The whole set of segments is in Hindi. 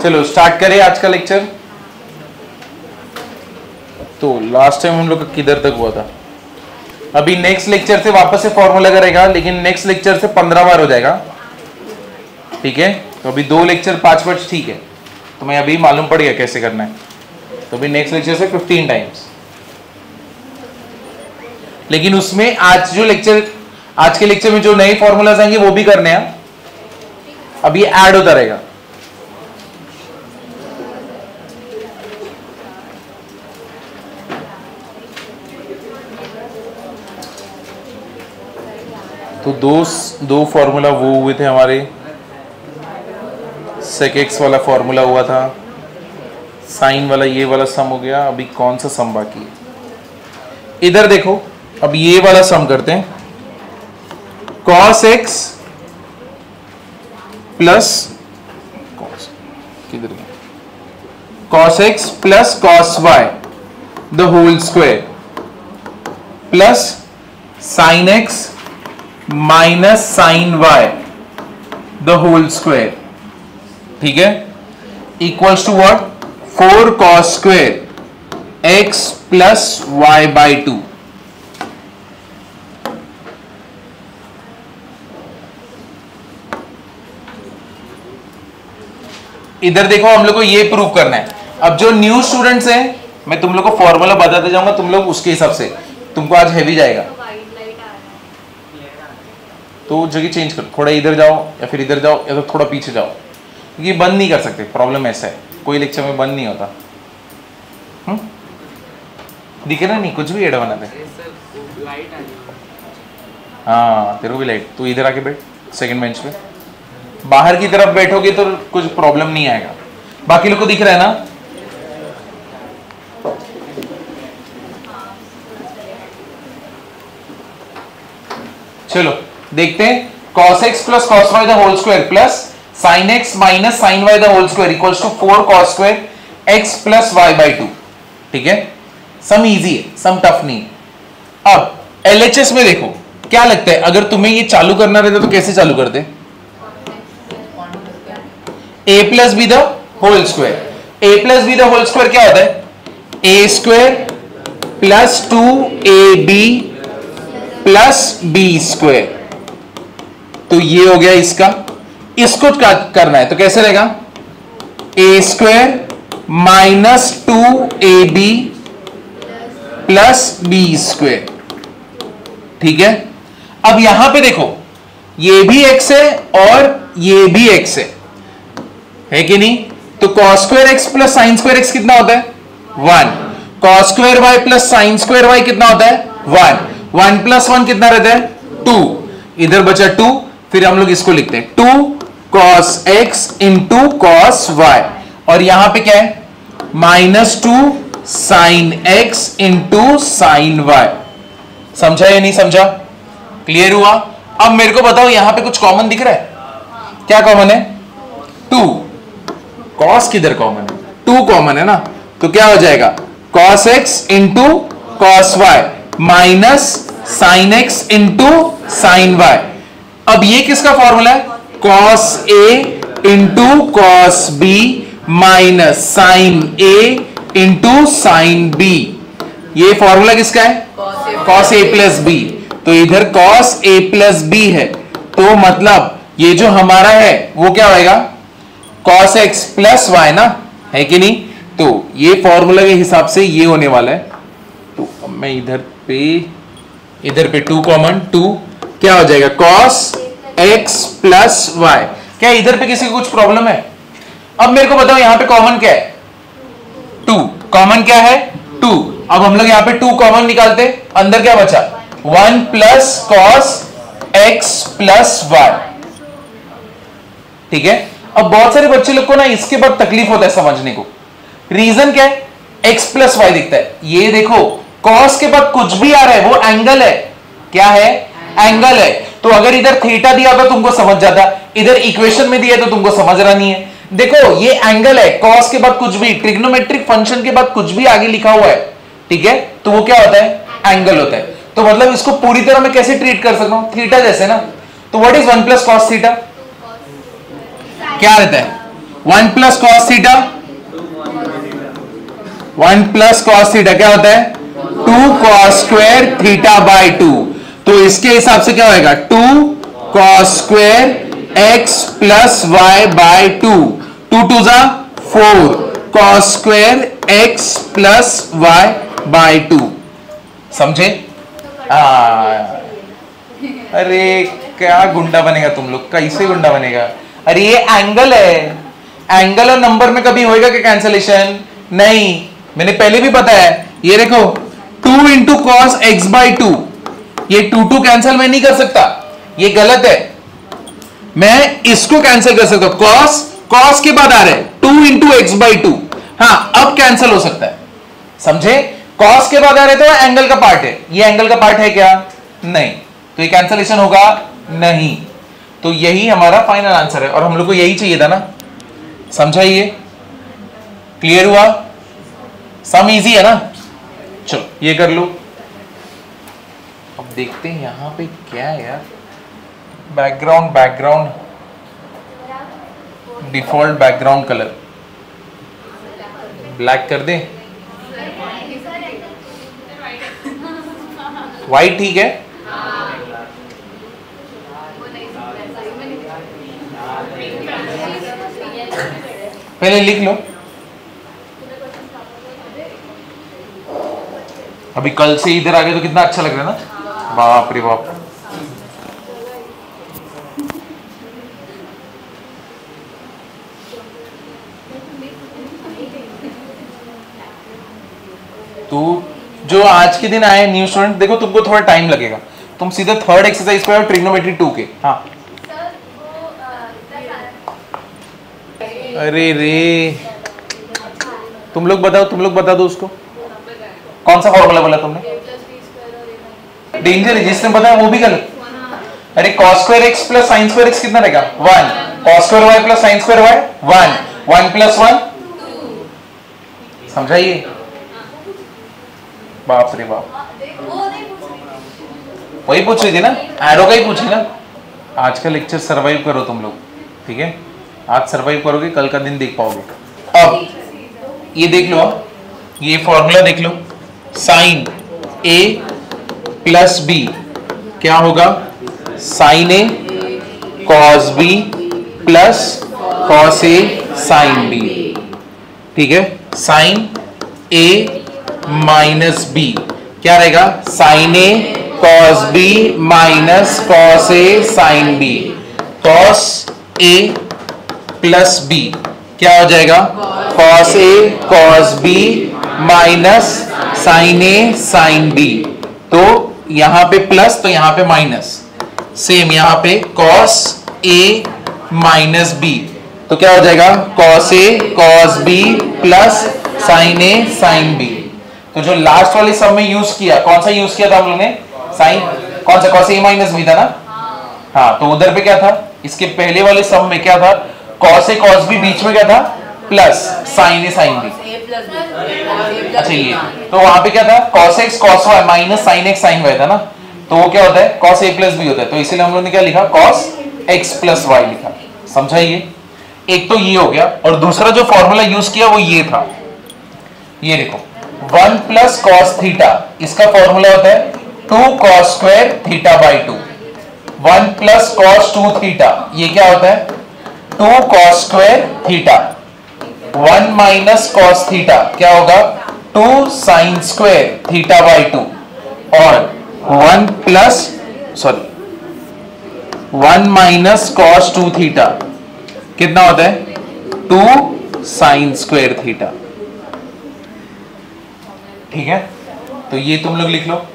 चलो स्टार्ट करें आज का लेक्चर। तो लास्ट टाइम हम लोग का किधर तक हुआ था? अभी नेक्स्ट लेक्चर से वापस से फॉर्मूला करेगा, लेकिन नेक्स्ट लेक्चर से 15 बार हो जाएगा, ठीक है। तो अभी 2 लेक्चर 5 ठीक है, तो मैं अभी मालूम पड़ गया कैसे करना है। तो अभी नेक्स्ट लेक्चर से 15 टाइम्स, लेकिन उसमें आज के लेक्चर में जो नए फॉर्मूलाज आएंगे वो भी करने हैं। अब ये ऐड होता रहेगा। तो दो फॉर्मूला वो हुए थे हमारे, सेक एक्स वाला फॉर्मूला हुआ था, साइन वाला ये वाला सम हो गया। अभी कौन सा सम बाकी है? इधर देखो, अब ये वाला सम करते हैं। cos x प्लस किधर गया, cos x plus cos y the whole square plus sin x minus sine y the whole square, ठीक है, equals to what? 4 cos square x plus y by 2। इधर देखो, हम लोग को ये प्रूव करना है। अब जो न्यू स्टूडेंट्स हैं, मैं तुम लोग को फॉर्मूला बताते जाऊंगा, तुम लोग उसके हिसाब से, तुमको आज हैवी जाएगा। तो जगह चेंज करो, थोड़ा इधर जाओ या फिर इधर जाओ या तो थोड़ा पीछे जाओ, क्योंकि बंद नहीं कर सकते। प्रॉब्लम ऐसा है, कोई लेक्चर में बंद नहीं होता। दिखे ना, नहीं कुछ भी एड बनाते। हाँ, तेरे को भी लाइट। तू इधर आके बैठ, सेकंड बेंच पे। बाहर की तरफ बैठोगे तो कुछ प्रॉब्लम नहीं आएगा। बाकी लोग को दिख रहा है ना? चलो देखते हैं। cos x plus cos y the whole square plus sin x minus sin y the whole square equals to 4 cos square x plus y by 2, ठीक है। सम इजी है, सम टफ नहीं है। अब LHS में देखो, क्या लगता है अगर तुम्हें ये चालू करना रहता तो कैसे चालू करते? a plus B the whole square. a plus B the whole square क्या होता है? a square plus 2ab plus B square. तो ये हो गया इसका। इसको करना है तो कैसे रहेगा? a square minus 2ab plus B square, ठीक है। अब यहां पे देखो, ये भी x है और ये भी x है कि नहीं? तो cos square x plus sine square x कितना होता है? 1। cos square y plus sine square y कितना होता है? 1। 1 प्लस 1 कितना रहता है? 2। इधर बचा 2, फिर हम लोग इसको लिखते हैं 2 cos x into cos y, और यहां पे क्या है? Minus 2 sine x into sine y। समझा या नहीं समझा? क्लियर हुआ? अब मेरे को बताओ, यहां पे कुछ कॉमन दिख रहा है? क्या कॉमन है? 2। cos किधर कॉमन है? 2 कॉमन है ना, तो क्या हो जाएगा? cos x into cos y minus sine x into sine y। अब ये किसका फॉर्मूला है? cos a into cos b minus sine a into sine b। ये फॉर्मूला किसका है? cos a plus b। तो इधर cos a प्लस b है, तो मतलब ये जो हमारा है वो क्या होगा? cos x प्लस y ना, है कि नहीं? तो ये फॉर्मूला के हिसाब से ये होने वाला है। तो अब मैं इधर पे 2 कॉमन, 2 क्या हो जाएगा? cos x plus y। क्या इधर पे किसी को कुछ प्रॉब्लम है? अब मेरे को बताओ, यहां पे कॉमन क्या है? 2 कॉमन क्या है? 2। अब हम लोग यहां पे 2 कॉमन निकालते, अंदर क्या बचा? 1 plus cos x plus y, ठीक है। अब बहुत सारे बच्चे लोग को ना इसके बाद तकलीफ होता है समझने को। रीजन क्या है? x प्लस वाई दिखता है। ये देखो, cos के बाद कुछ भी आ रहा है वो एंगल है। क्या है? एंगल है। तो अगर इधर थीटा दिया होता तुमको समझ जाता, इधर इक्वेशन में दिया तो तुमको समझ रहा नहीं है। देखो ये एंगल है, cos के बाद कुछ भी, ट्रिग्नोमेट्रिक फंक्शन के बाद कुछ भी आगे लिखा हुआ है, ठीक है, तो वो क्या होता है? एंगल होता है। तो मतलब इसको पूरी तरह मैं कैसे ट्रीट कर सकता हूं? थीटा जैसे ना। तो what is 1 plus cos theta? क्या रहता है? 1 plus cos theta, 1 plus cos theta क्या होता है 2 कॉस स्क्वायर थीटा बाय 2। तो इसके हिसाब से क्या होएगा 2 cos square X plus Y by 2, 2 2 जा 4 cos square X plus Y by 2। समझे? अरे क्या गुंडा बनेगा तुम लोग, कैसे गुंडा बनेगा? अरे ये एंगल है, एंगल और नंबर में कभी होएगा क्या कैंसलेशन? नहीं, मैंने पहले भी बताया। ये देखो 2 इंटू कॉस एक्स बाई 2, ये 2 कैंसिल मैं नहीं कर सकता, ये गलत है। मैं इसको कैंसिल कर सकता हूं, कॉस कॉस के बाद आ रहा है 2 इंटू एक्स बाई 2। हाँ अब कैंसिल हो सकता है, समझे? कॉस के बाद आ रहे तो एंगल का पार्ट है, ये एंगल का पार्ट है क्या? नहीं, तो ये कैंसलेशन होगा नहीं। तो यही हमारा फाइनल आंसर है और हम लोग को यही चाहिए था ना। समझाइए, क्लियर हुआ? सम इजी है ना? चलो ये कर लो। अब देखते हैं यहां पे क्या है यार। Background default background colour black कर दे, व्हाइट ठीक है। पहले लिख लो, अभी कल से इधर आ गए तो कितना अच्छा लग रहा है ना। बाप रे बाप, तो जो आज के दिन आए न्यू स्टूडेंट, देखो तुमको थोड़ा टाइम लगेगा, तुम सीधे थर्ड एक्सरसाइज पे आओ, ट्रिग्नोमेट्री 2 के। हाँ अरे रे, तुम लोग बता दो उसको कौन सा फॉर्मूला बोला तुमने? डेंजर है, जिसने बताया वो भी गलत। अरे cos square X plus sine square X कितना रहेगा 1, cos square Y plus sine square Y 1, 1 plus 1 समझाइए। बाप रे बाप, वही पूछ रही थी ना, एरो का ही पूछी ना। आज का लेक्चर सरवाइव करो तुम लोग, ठीक है? आज सरवाइव करोगे, कल का दिन देख पाओगे। अब ये देख लो, ये फॉर्मूला देख लो, साइन ए प्लस बी क्या होगा? Sign A cos B plus cos A sine B, ठीक है? साइन ए माइनस बी क्या रहेगा? Sign A cos B minus cos A sine B. Cos A plus B क्या हो जाएगा? Cos A cos B minus sign A sine B. तो यहां पे प्लस तो यहां पे माइनस, सेम यहां पे कॉस ए माइनस बी, तो क्या हो जाएगा? Cos A cos B plus sine A sine B. तो जो लास्ट वाले सम में यूज किया, कौन सा यूज किया था हम लोगों ने? साइन, कौन सा? कॉस ए माइनस बी था ना। हाँ, तो उधर पे क्या था? इसके पहले वाले सम में क्या था? कॉस ए कॉस बी, बीच में क्या था? Plus sine A sine B. अच्छा ये, तो वहां पे क्या था? Cos X cos Y minus sine X sine Y था ना। तो वो क्या होता है? कॉस ए प्लस बी होता है। तो इसीलिए हम लोगों ने क्या लिखा? कॉस एक्स प्लस वाई लिखा। समझाइए, एक तो ये हो गया, और दूसरा जो फॉर्मूला यूज किया वो ये था, ये देखो 1 प्लस कॉस थीटा, इसका फॉर्मूला होता है 2 cos square theta by 2। 1 plus cos 2 theta, ये क्या होता है? 2 cos square theta. 1 minus cos theta क्या होगा? 2 साइन स्क्वायर थीटा बाई 2। और 1 माइनस कॉस 2 थीटा कितना होता है? 2 साइन स्क्वायर थीटा, ठीक है? तो ये तुम लोग लिख लो।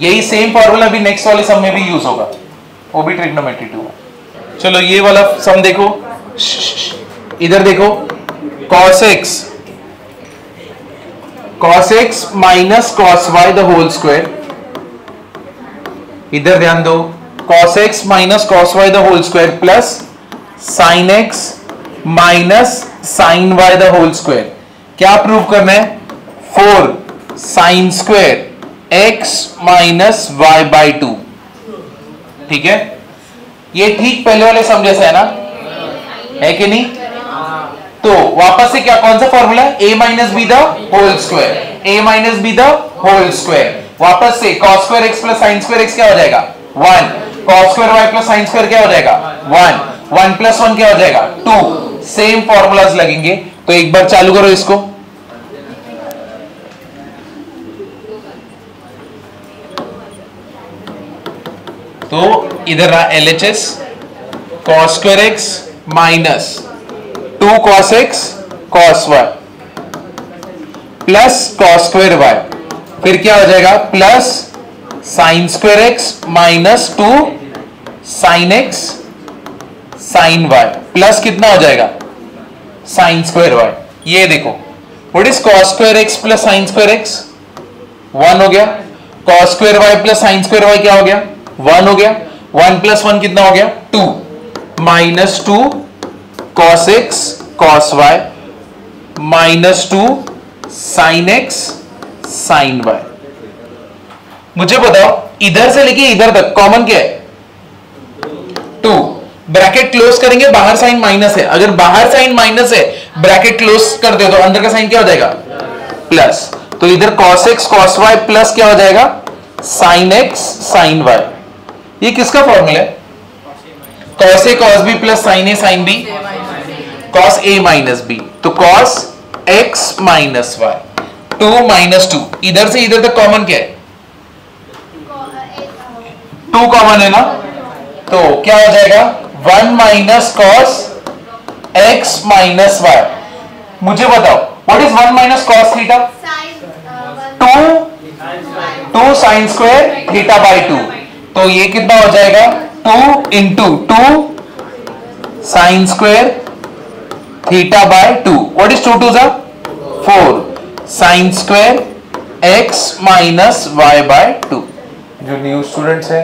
यही सेम फॉर्मूला भी नेक्स्ट वाले सम में भी यूज होगा, वो भी ट्रिग्नोमेट्री 2। चलो ये वाला सम देखो, इधर देखो, cos x minus cos Y the whole square. इधर ध्यान दो, cos x minus cos Y the whole square plus sine x minus sine Y the whole square. क्या प्रूव करना है? 4 sine square x minus Y by 2, ठीक है? ये ठीक पहले वाले सम जैसा है ना, है कि नहीं? तो वापस से क्या, कौन सा फॉर्मूला है, a minus b the whole square, a minus b the whole square. वापस से cos square x plus sine square x क्या हो जाएगा 1, cos square y plus sine square क्या हो जाएगा 1, 1 प्लस 1 क्या हो जाएगा 2। सेम फॉर्मूलाज लगेंगे। तो एक बार चालू करो इसको, तो इधर रहा LHS cos square x minus 2 cos x cos y plus cos square y, फिर क्या हो जाएगा plus sine square x minus 2 sine x sine y plus कितना हो जाएगा साइन स्क्वायर y। ये देखो what is cos square x plus sine square x 1 हो गया, cos square y plus sine square y क्या हो गया 1 हो गया, 1 प्लस 1 कितना हो गया 2 minus 2 cos x cos y minus 2 sine x sine y। मुझे बताओ इधर से लेके इधर तक कॉमन क्या है 2, ब्रैकेट क्लोज करेंगे, बाहर साइन माइनस है, अगर बाहर साइन माइनस है ब्रैकेट क्लोज कर दे तो अंदर का साइन क्या हो जाएगा प्लस, तो इधर cos x cos y plus क्या हो जाएगा sin x sin y। ये किसका फॉर्मूला है, cos a cos b plus sin a sin b cos a minus b, तो cos x minus y 2 minus 2, इधर से इधर तक कॉमन क्या है 2 कॉमन है ना, तो क्या हो जाएगा 1 minus cos x minus y। मुझे बताओ what is 1 minus cos theta 2 sine square theta by 2, तो ये कितना हो जाएगा 2 into 2 sine square theta by 2, what is 2 2 जा 4 sine square x minus y by 2। जो न्यू स्टूडेंट्स है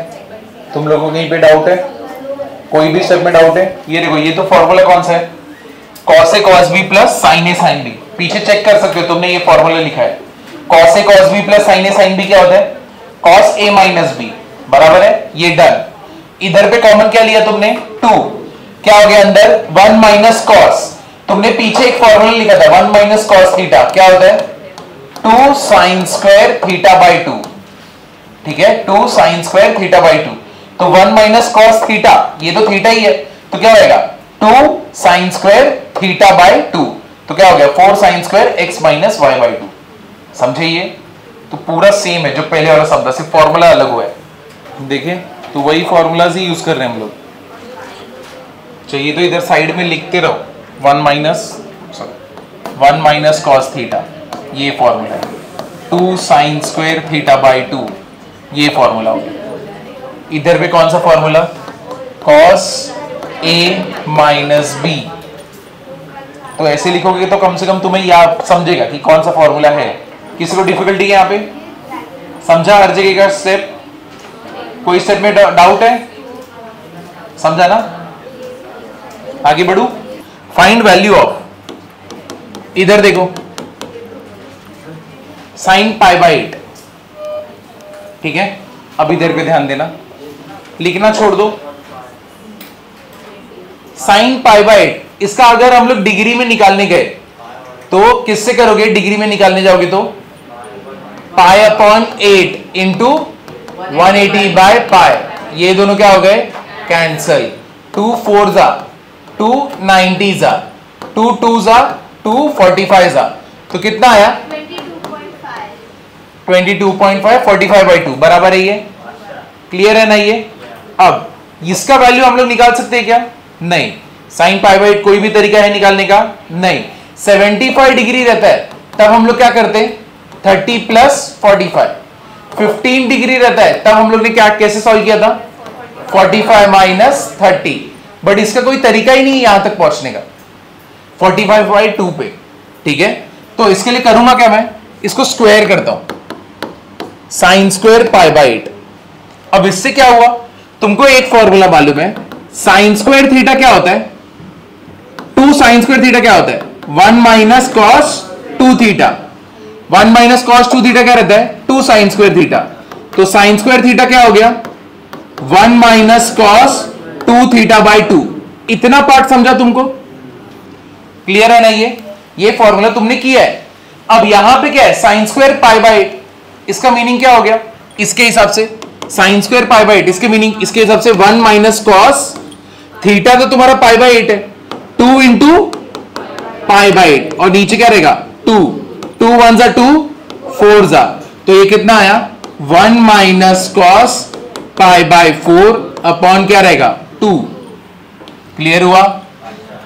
तुम लोगों को कहीं पे डाउट है, कोई भी स्टेप में डाउट है, ये देखो ये तो फॉर्मूला कौन सा है cos a cos b plus sin a sin b, पीछे चेक कर सकते हो तुमने ये फॉर्मूला लिखा है cos a cos b plus sin a sin b क्या होता है cos a माइनस b, बराबर है, ये डन। इधर पे कॉमन क्या लिया तुमने 2, क्या हो गया अंदर 1 माइनस कॉस, तुमने पीछे एक फॉर्मूला लिखा था 1 माइनस कॉस थीटा क्या होता है 2 साइन स्क्वायर थीटा बाई 2, ठीक है 2 साइन स्क्वायर थीटा बाई 2, तो 1 माइनस कॉस थीटा, ये तो थीटा ही है, तो क्या होगा 2 साइन स्क्वायर थीटा बाई 2, तो क्या हो गया 4 sine square x minus y by 2। समझे ये, तो पूरा सेम है जो पहले वाला शब्द है, सिर्फ फॉर्मूला अलग हुआ है। देखिए तो वही फॉर्मूलाज ही यूज कर रहे हैं हम लोग। चाहिए तो इधर साइड में लिखते रहो 1 माइनस कॉस थीटा, ये फॉर्मूला है 2 साइन स्क्वायर थीटा बाई 2, ये फॉर्मूला हो गया। इधर पे कौन सा formula cos a minus b, तो ऐसे लिखोगे तो कम से कम तुम्हें याद समझेगा कि कौन सा फॉर्मूला है। किसी को डिफिकल्टी है यहाँ पे, समझा हर जगह का स्टेप, कोई स्टेप में डाउट है, समझा ना, आगे बढ़ू। फाइंड वैल्यू ऑफ, इधर देखो साइन पाई बाई 8, ठीक है, अब इधर पे ध्यान देना, लिखना छोड़ दो साइन पाई बाई 8, इसका अगर हम लोग डिग्री में निकालने गए तो किससे करोगे, डिग्री में निकालने जाओगे तो pi upon 8 into 180 by pi, ये दोनों क्या हो गए कैंसल, 2 4 जा 2 90 जा 2 2 जा 2 45 जा, तो कितना आया 22.5 45 बाई 2 बराबर है, ये क्लियर है ना। ये अब इसका वैल्यू हम लोग निकाल सकते हैं क्या, नहीं, साइन पाई बाई 8 कोई भी तरीका है निकालने का नहीं, 75 डिग्री रहता है तब हम लोग क्या करते 30 प्लस 45, 15 डिग्री रहता है तब हम लोग ने क्या कैसे सॉल्व किया था 45 माइनस 30, बट इसका कोई तरीका ही नहीं यहां तक पहुंचने का 45 बाई 2 पे, ठीक है। तो इसके लिए करूंगा क्या, मैं इसको स्क्वायर करता हूं साइन स्क्वायर पाई बाई 8। अब इससे क्या हुआ, तुमको एक फॉर्मूला मालूम है, साइन स्क्वायर थीटा क्या होता है 2 साइन स्क्वायर थीटा क्या होता है 1 minus cos 2 theta, 1 minus cos 2 theta क्या रहता है 2 साइन स्क्वायर थीटा, तो साइन स्क्वायर थीटा क्या हो गया 1 माइनस कॉस 2 थीटा बाई 2। इतना पार्ट समझा तुमको, क्लियर है ना? ये फॉर्मूला तुमने किया है। अब यहां पे क्या है, साइन स्क्वायर पाई बाय 8, इसका मीनिंग क्या हो गया इसके हिसाब से? साइन स्क्वायर पाई बाय 8 इसके मीनिंग इसके हिसाब से 1 माइनस कॉस थीटा तो तुम्हारा पाई बाय 8 है, 2 इंटू पाई बाय 8 और नीचे क्या रहेगा 2, 2 1 जा 2 4 जा, तो ये कितना आया 1 minus cos pi by 4 upon क्या रहेगा 2। क्लियर हुआ?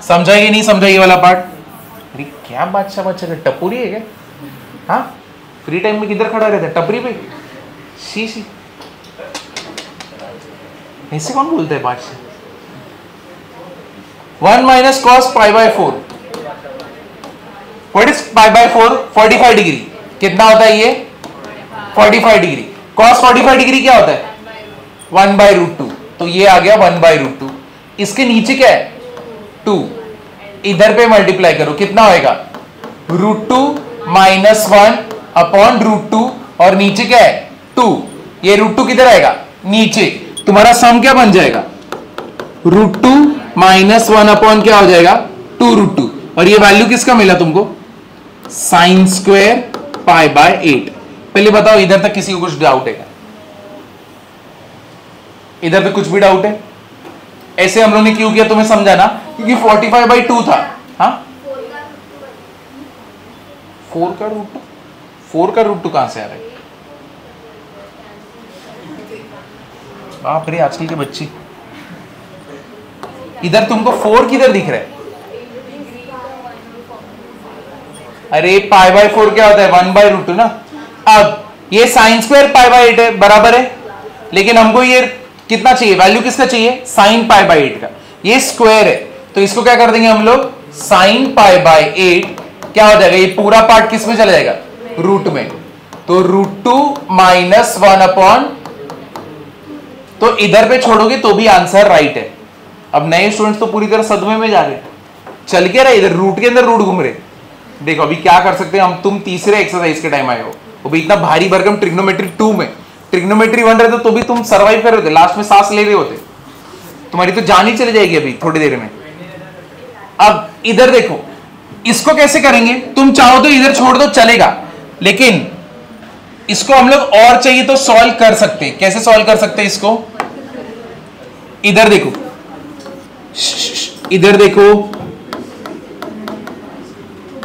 समझा कि नहीं समझा ये वाला पार्ट? अरे क्या बादशाह का टपुरी है क्या? हाँ, फ्री टाइम में किधर खड़ा रहता है, टपरी पे? शी ऐसे कौन बोलता है बादशाह? 1 minus cos pi by 4, what is pi by 4? 45 degree. कितना होता है ये? 45 डिग्री। कॉस 45 डिग्री क्या होता है? 1 बाय रूट 2, तो ये आ गया 1 बाय रूट 2। इसके नीचे क्या है 2, इधर पे मल्टीप्लाई करो, कितना होएगा रूट 2 माइनस 1 अपॉन रूट 2 और नीचे क्या है 2, ये रूट 2 किधर आएगा नीचे, तुम्हारा सम क्या बन जाएगा रूट 2 माइनस 1 अपॉन क्या हो जाएगा 2 रूट 2, और ये वैल्यू किसका मिला तुमको? Sine square pi by 8। पहले बताओ इधर तक किसी को कुछ डाउट है क्या? इधर तक कुछ भी डाउट है? ऐसे हम लोग ने क्यों किया तुम्हें समझा ना, क्योंकि 45 बाई 2 था। हाँ 4 का रूट 2, 4 का रूट 2 कहां से आ रहा है? बाप रे आजकल के बच्चे, इधर तुमको 4 किधर दिख रहा है? अरे पाई बाय 4 क्या होता है 1 बाय रूट 2 ना। अब ये साइन स्क्वायर पाई बाय 8 है, बराबर है, लेकिन हमको ये कितना चाहिए, वैल्यू किसका चाहिए? साइन पाई बाय 8 का। ये स्क्वायर है तो इसको क्या कर देंगे हम लोग, साइन पाई बाय 8 क्या हो जाएगा, ये पूरा पार्ट किस में चला जाएगा रूट में, तो रूट 2 माइनस 1 अपॉन, तो इधर पे छोड़ोगे तो भी आंसर राइट है। अब नए स्टूडेंट्स तो पूरी तरह सदमे में जा रहे, चल के रहा इधर रूट के अंदर रूट घूम रहे। देखो अभी क्या कर सकते हैं हम, तुम तीसरे एक्सरसाइज के टाइम आए हो, वो भी इतना भारी भरकम ट्रिग्नोमेट्री 2 में, ट्रिग्नोमेट्री 1 रहते तो भी तुम सर्वाइव कर रहे होते, लास्ट में सांस ले रहे होते, तुम्हारी तो जान ही चली जाएगी अभी थोड़ी देर में। अब इधर देखो इसको कैसे करेंगे, तुम चाहो तो इधर छोड़ दो चलेगा, लेकिन इसको हम लोग और चाहिए तो सॉल्व कर सकते हैं। कैसे सॉल्व कर सकते हैं इसको? इधर देखो, इधर देखो,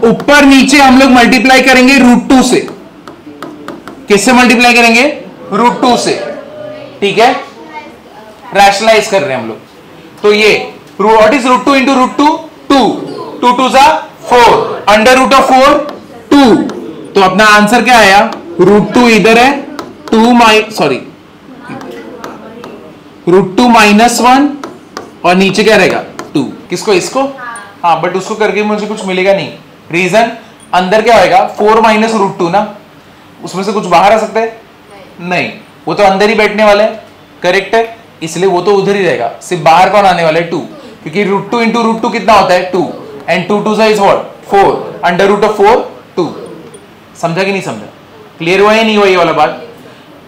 ऊपर नीचे हम लोग मल्टीप्लाई करेंगे रूट 2 से। किससे मल्टीप्लाई करेंगे? रूट 2 से, ठीक है, रैशनलाइज कर रहे हैं हम लोग। तो ये what is root 2 into root 2? 2, 2 2 जा 4, अंडर रूट ऑफ 4 2, तो अपना आंसर क्या आया रूट 2 इधर है, 2 रूट 2 माइनस 1 और नीचे क्या रहेगा 2। किसको? इसको। हाँ बट उसको करके मुझे कुछ मिलेगा नहीं, रीजन अंदर क्या होएगा 4 माइनस रूट 2 ना, उसमें से कुछ बाहर आ सकता है नहीं, वो तो अंदर ही बैठने वाला है, करेक्ट है, इसलिए वो तो उधर ही रहेगा, सिर्फ बाहर कौन आने वाला है 2, क्योंकि रूट 2 इंटू रूट 2 कितना होता है 2, and 2 2 is what 4, under root of 4 2। समझा कि नहीं समझा? क्लियर हुआ या नहीं हुआ ये वाला बात?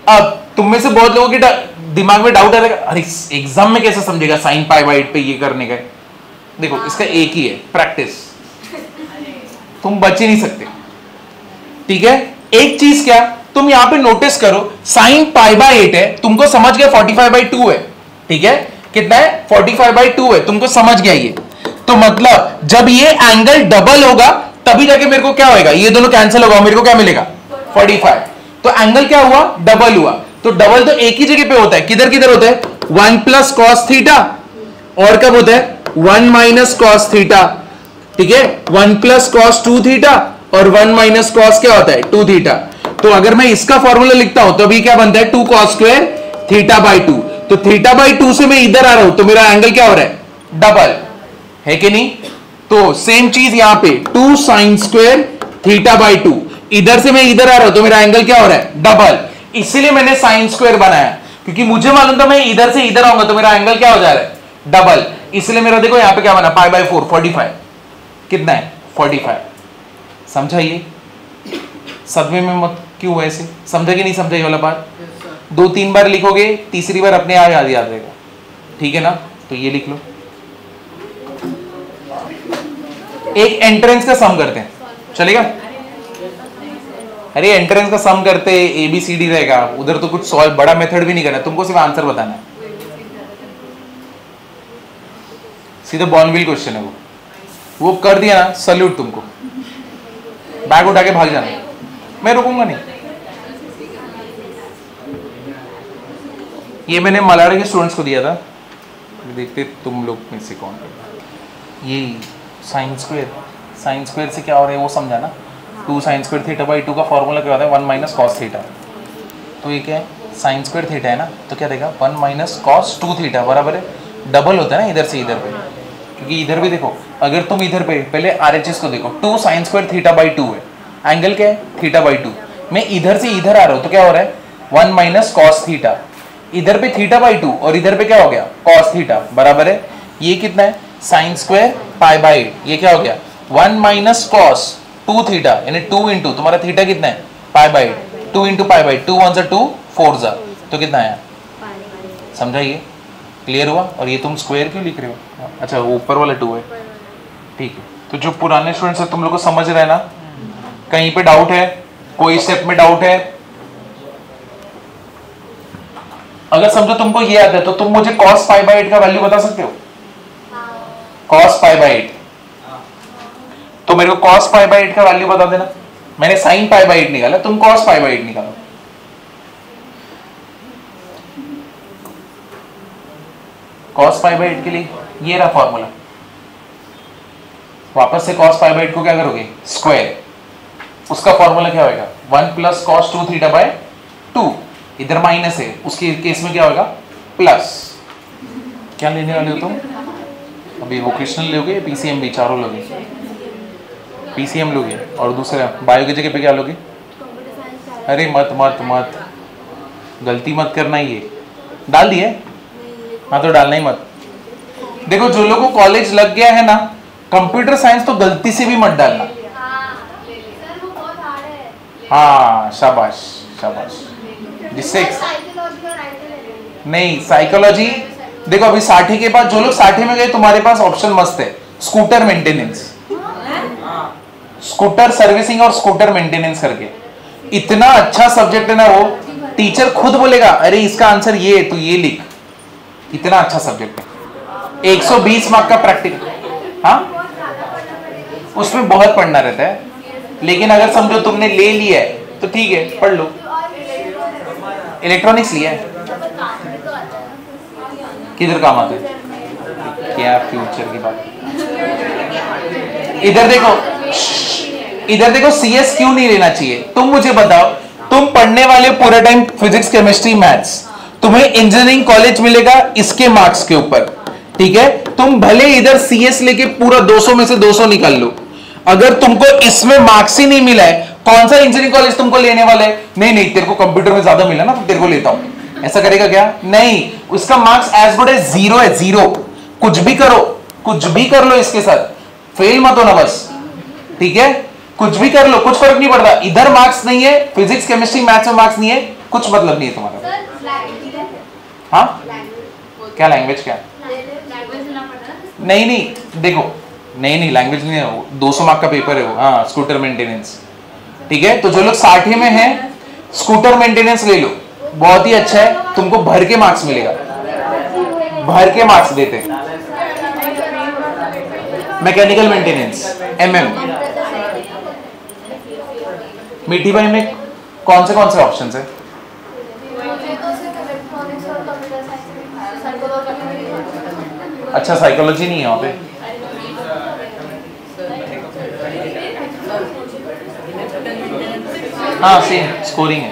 अब तुम में से बहुत लोगों के दिमाग में डाउट आ रहा है, अरे एग्जाम में कैसे समझेगा साइन पाई बाय 8 पे ये करने का? देखो इसका एक ही है, प्रैक्टिस, तुम बच ही नहीं सकते, ठीक है। एक चीज क्या तुम यहां पे नोटिस करो, साइन पाई बाय 8 है, तुमको समझ गया 45 बाय 2 है, ठीक है, कितना है 45 बाय 2 है, तुमको समझ गया ये, तो मतलब जब ये एंगल डबल होगा तभी जाके मेरे को क्या होगा, ये दोनों कैंसिल होगा, मेरे को क्या मिलेगा 45, तो एंगल क्या हुआ डबल हुआ, तो डबल तो एक ही जगह पे होता है, किधर किधर होता है 1 प्लस कॉस थीटा, और कब होता है 1 माइनस कॉस थीटा, ठीक है, 1 प्लस कॉस 2 थीटा और 1 माइनस कॉस क्या होता है 2 थीटा। तो अगर मैं इसका फॉर्मूला लिखता हूं तो अभी क्या बनता है 2 कॉस स्क्वायर थीटा बाई 2, तो थीटा बाई 2 से मैं इधर आ रहा हूं तो मेरा एंगल क्या हो रहा है डबल, है कि नहीं? तो सेम चीज यहां पे 2 साइन स्क्वायर थीटा बाई 2, इधर से मैं इधर आ रहा हूं तो मेरा एंगल क्या हो रहा है डबल, इसीलिए मैंने साइन स्क्वायर बनाया, क्योंकि मुझे मालूम था मैं इधर से इधर आऊंगा तो मेरा एंगल क्या हो जा रहा है डबल, इसलिए मेरा देखो यहां पे क्या बना पाई बाई 4 45, कितना है 45। समझा? ये सदमे में मत क्यों ऐसे, समझा कि नहीं समझा ये वाला बात? 2-3 बार लिखोगे, तीसरी बार अपने आप याद रहेगा, ठीक है ना? तो ये लिख लो, एक एंट्रेंस का सम करते हैं, चलेगा? अरे एंट्रेंस का सम करते ABCD रहेगा, उधर तो कुछ सॉल्व बड़ा मेथड भी नहीं करना, तुमको सिर्फ आंसर बताना है, सीधा बॉर्नविल क्वेश्चन है वो कर दिया ना, सल्यूट तुमको, बैग उठा के भाग जाना, मैं रुकूंगा नहीं। ये मैंने मलाड़ा के स्टूडेंट्स को दिया था, देखते तुम लोग में से कौन। ये साइन स्क्वायर से क्या हो रहा है वो समझा ना, 2 sin स्क्वायर थीटा बाई 2 का फॉर्मूला क्या होता है 1 माइनस कॉस थीटा। तो ये क्या है, साइन स्क्वायर थीटा है ना, तो क्या देगा 1 माइनस कॉस 2 थीटा बराबर है, डबल होता है ना इधर से इधर पे, क्योंकि इधर भी देखो, अगर तुम इधर पे पहले RHS को देखो, 2 sin स्क्वायर थीटा बाई 2 है, एंगल क्या है थीटा बाई 2, मैं इधर से इधर आ रहा हूँ तो क्या हो रहा है 1 माइनस कॉस थीटा, इधर पे थीटा बाई 2 और इधर पे क्या हो गया कॉस थीटा बराबर है, ये कितना है साइन स्क्वायर पाई बाई 8, ये क्या हो गया 1 माइनस कॉस 2 थीटा, यानी 2 इंटू तुम्हारा थीटा कितना है पाई बाई 8, 2 इंटू पाई बाई 2 1 जा 2 4 जा, तो कितना आया, समझाइए, क्लियर हुआ? और ये तुम स्क्वायर क्यों लिख रहे हो, अच्छा वो ऊपर वाला 2 है, ठीक है। तो जो पुराने स्टूडेंट्स है तुम लोग को समझ रहे हैं ना, कहीं पे डाउट है, कोई स्टेप में डाउट है? अगर समझो तुमको ये याद है तो तुम मुझे cos पाई बाई 8 का वैल्यू बता सकते हो, cos पाई बाई 8, तो मेरे को cos पाई बाई 8 का वैल्यू बता देना, मैंने sin पाई बाई 8 निकाला, तुम cos पाई बाई 8 निकालो। cos पाई बाई 8 के लिए ये रहा फॉर्मूला, वापस से cos पाई बाई 8 को क्या करोगे स्क्वायर, उसका फॉर्मूला क्या होगा 1 प्लस cos 2 थीटा बाई 2, इधर माइनस है, उसके केस में क्या होगा प्लस। क्या लेने वाले हो तुम अभी, वोकेशनल लोगे PCM भी, चारों लोगे PCM लोगे, और दूसरा बायो की जगह पे क्या लोगे? अरे मत मत मत गलती मत करना, ये डाल दिए, हाँ तो डालना ही मत। देखो जो लोगों को कॉलेज लग गया है ना कंप्यूटर साइंस, तो गलती से भी मत डालना, हाँ शाबाश शाबाश, जिससे नहीं साइकोलॉजी, देखो अभी 60 के बाद जो लोग 60 में गए तुम्हारे पास ऑप्शन मस्त है, स्कूटर मेंटेनेंस, स्कूटर सर्विसिंग और स्कूटर मेंटेनेंस करके, इतना अच्छा सब्जेक्ट है ना वो, टीचर खुद बोलेगा अरे इसका आंसर ये है तो ये लिख, इतना अच्छा सब्जेक्ट है, 120 मार्क का प्रैक्टिकल, हाँ उसमें बहुत पढ़ना रहता है, लेकिन अगर समझो तुमने ले लिया है तो ठीक है पढ़ लो। इलेक्ट्रॉनिक्स लिया है, किधर काम आता है, क्या फ्यूचर की बात। इधर देखो CS क्यों नहीं लेना चाहिए, तुम मुझे बताओ, तुम पढ़ने वाले पूरा टाइम फिजिक्स केमिस्ट्री मैथ्स, तुम्हें इंजीनियरिंग कॉलेज मिलेगा इसके मार्क्स के ऊपर, ठीक है, तुम भले इधर CS लेके पूरा 200 में से 200 निकाल लो, अगर तुमको इसमें मार्क्स ही नहीं मिला है, कौन सा इंजीनियरिंग कॉलेज तुमको लेने वाला है, नहीं तेरे को कंप्यूटर में ज्यादा मिला ना तो तेरे को लेता हूं, ऐसा करेगा क्या, नहीं, उसका मार्क्स एज गुड एज 0 है, 0, कुछ भी करो, कुछ भी कर लो इसके साथ, फेल मत हो ना बस, ठीक है, कुछ भी कर लो, कुछ फर्क नहीं पड़ता, इधर मार्क्स नहीं है, फिजिक्स केमिस्ट्री मैथ्स में मार्क्स नहीं है, कुछ मतलब नहीं है तुम्हारा। हाँ क्या लैंग्वेज, क्या नहीं देखो, नहीं लैंग्वेज नहीं है, 200 मार्क का पेपर है वो, हाँ स्कूटर मेंटेनेंस, ठीक है, तो जो लोग 60 में हैं स्कूटर मेंटेनेंस ले लो, बहुत ही अच्छा है, तुमको भर के मार्क्स मिलेगा, भर के मार्क्स देते हैं। मैकेनिकल मेंटेनेंस MM, मीठी भाई में कौन से ऑप्शंस है, अच्छा साइकोलॉजी नहीं है वहां पे, हाँ सेम स्कोरिंग है,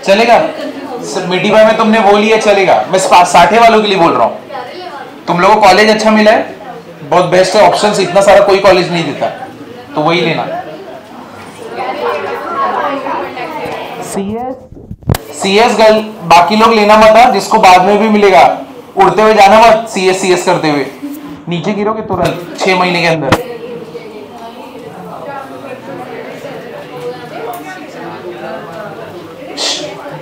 चलेगा, मीठी भाई में तुमने वो लिया चलेगा, मैं 60 वालों के लिए बोल रहा हूँ, तुम लोगों को कॉलेज अच्छा मिला है, बहुत बेस्ट है, ऑप्शंस इतना सारा कोई कॉलेज नहीं देता, तो वही लेना। CS गर्ल बाकी लोग लेना मत, जिसको बाद में भी मिलेगा, उड़ते हुए जाना मत, CS करते हुए नीचे गिरोगे तुरंत 6 महीने के अंदर।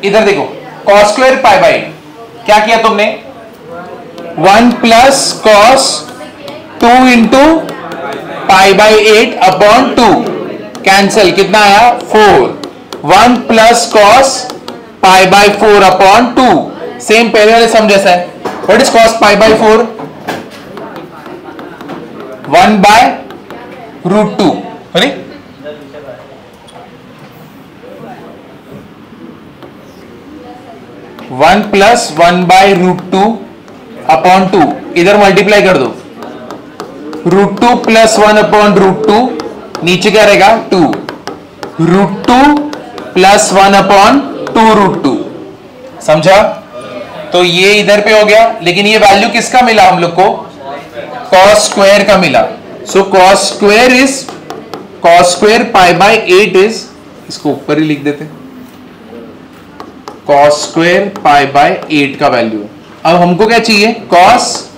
इधर देखो cos स्क्वायर पाई बाई, क्या किया तुमने, 1 plus cos 2 into pi by 8 upon 2, cancel, कितना आया 4। 1 plus cos pi by 4 upon 2, same पहले वाले सम जैसा है। What is cos pi by 4? 1 by root 2। अरे 1 प्लस 1 बाय रूट 2 अपॉन 2, इधर मल्टीप्लाई कर दो, रूट 2 प्लस 1 अपॉन रूट 2, नीचे क्या रहेगा 2, रूट 2 प्लस 1 अपॉन 2 रूट 2, समझा? तो ये इधर पे हो गया, लेकिन ये वैल्यू किसका मिला हम लोग को? कॉस स्क्वायर का मिला। So cos square pi by 8 is, इसको ऊपर ही लिख देते, कॉस स्क्वायर पाई बाय 8 का वैल्यू। अब हमको क्या चाहिए? कॉस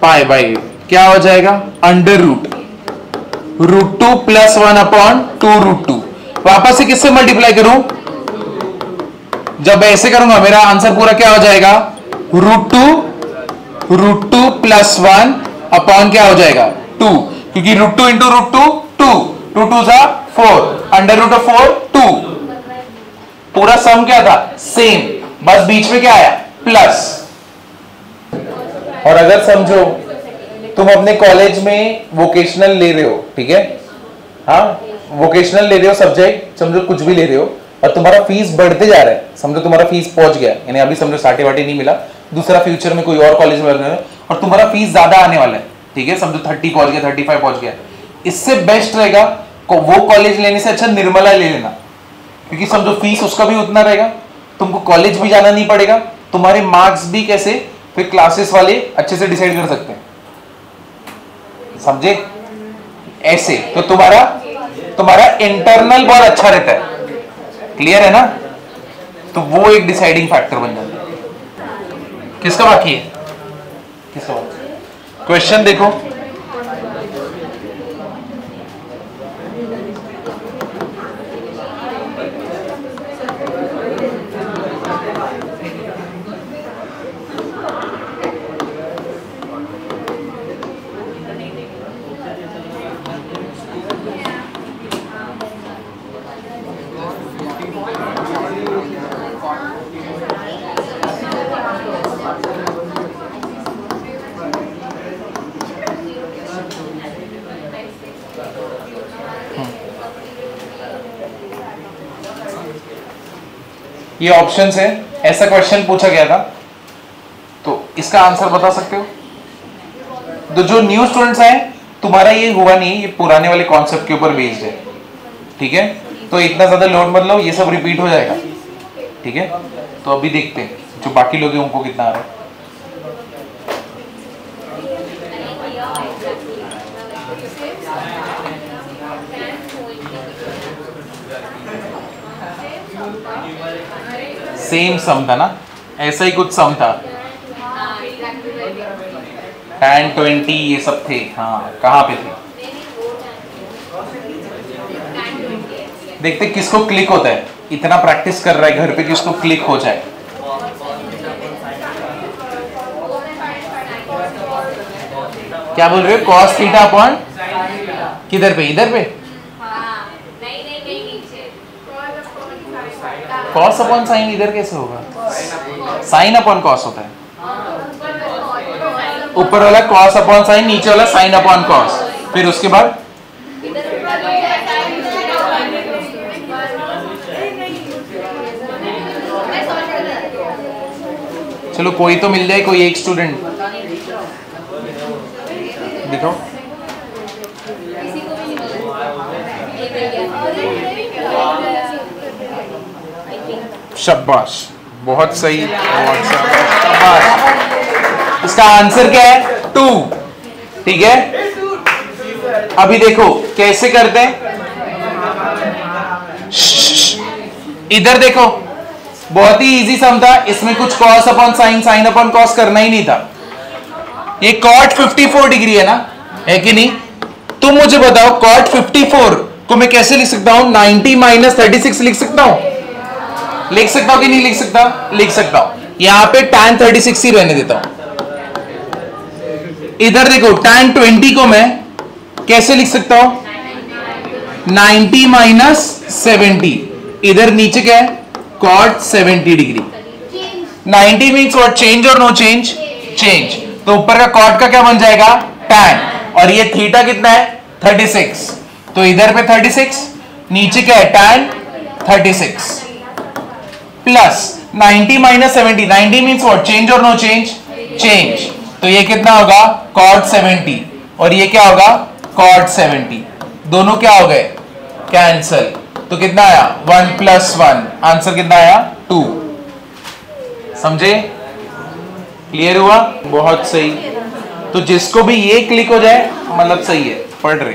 पाई बाय 8 क्या हो जाएगा? Under root 2 plus 1 upon 2 root 2। वापस से किससे मल्टीप्लाई करूं? जब ऐसे करूंगा मेरा आंसर पूरा क्या हो जाएगा? रूट टू प्लस 1 अपॉन क्या हो जाएगा 2, क्योंकि रूट 2 इंटू रूट 2 2, 2 2 जा 4, अंडर रूट ऑफ 4 2। पूरा सम क्या था? सेम, बस बीच में क्या आया? प्लस। और अगर समझो तुम अपने कॉलेज में वोकेशनल ले रहे हो, ठीक है, हाँ वोकेशनल ले रहे हो सब्जेक्ट, समझो कुछ भी ले रहे हो, और तुम्हारा फीस बढ़ते जा रहा है, समझो तुम्हारा फीस पहुंच गया, यानी अभी समझो साटे वाटे नहीं मिला, दूसरा फ्यूचर में कोई और कॉलेज में लगना है और तुम्हारा फीस ज्यादा आने वाला है, ठीक है, समझो 30 पहुंच गया, 35 पहुंच गया, इससे बेस्ट रहेगा वो कॉलेज लेने से अच्छा निर्मला ले लेना, क्योंकि समझो फीस उसका भी उतना रहेगा, तुमको कॉलेज भी जाना नहीं पड़ेगा, तुम्हारे मार्क्स भी कैसे फिर क्लासेस वाले अच्छे से डिसाइड कर सकते हैं, समझे? ऐसे तो तुम्हारा इंटरनल बहुत अच्छा रहता है, क्लियर है ना? तो वो एक डिसाइडिंग फैक्टर बन जाता है। किसका बाकी है? किसका बाकी? क्वेश्चन देखो, ये ऑप्शंस है, ऐसा क्वेश्चन पूछा गया था, तो इसका आंसर बता सकते हो? तो जो न्यू स्टूडेंट्स आए, तुम्हारा ये हुआ नहीं, ये पुराने वाले कॉन्सेप्ट के ऊपर बेस्ड है, ठीक है, तो इतना ज्यादा लोड मत लो, ये सब रिपीट हो जाएगा, ठीक है। तो अभी देखते हैं जो बाकी लोग हैं उनको कितना आ रहा है। सेम सम था ना, ऐसा ही कुछ सम था, tan 20 ये सब थे, हाँ कहाँ पे थे? देखते किसको क्लिक होता है, इतना प्रैक्टिस कर रहा है घर पे, किसको क्लिक हो जाए। क्या बोल रहे हो? cos थीटा अपॉन किधर पे? इधर पे cos अपॉन साइन, इधर कैसे होगा? साइन अपॉन cos होता है, ऊपर वाला cos अपॉन साइन, नीचे वाला साइन अपॉन cos, फिर उसके बाद चलो कोई तो मिल जाए, कोई एक स्टूडेंट दिखाओ। शाबाश, बहुत सही, बहुत शाबाश। इसका आंसर क्या है? 2, ठीक है। अभी देखो कैसे करते हैं, इधर देखो, बहुत ही इजी सम था, इसमें कुछ cos upon sine, sine upon cos करना ही नहीं था। ये cot 54 डिग्री है ना, है कि नहीं? तुम मुझे बताओ cot 54 को मैं कैसे लिख सकता हूं? 90 माइनस 36 लिख सकता हूं? लिख सकता हूं कि नहीं लिख सकता? लिख सकता हूं। यहां पे tan 36 ही रहने देता हूं, इधर देखो tan 20 को मैं कैसे लिख सकता हूं, 90 माइनस 70, इधर नीचे क्या है cot 70 degree. 90 means what, change और नो चेंज, चेंज। तो ऊपर का cot का क्या बन जाएगा tan, और ये थीटा कितना है 36, तो इधर पे 36, नीचे क्या है tan 36 plus 90 minus 70, 90 means what, change और नो चेंज, चेंज। तो ये कितना होगा cot 70 और ये क्या होगा cot 70, दोनों क्या हो गए कैंसल। तो कितना आया 1 प्लस 1, आंसर कितना आया 2। समझे, क्लियर हुआ, बहुत सही। तो जिसको भी ये क्लिक हो जाए मतलब सही है, पढ़ रहे।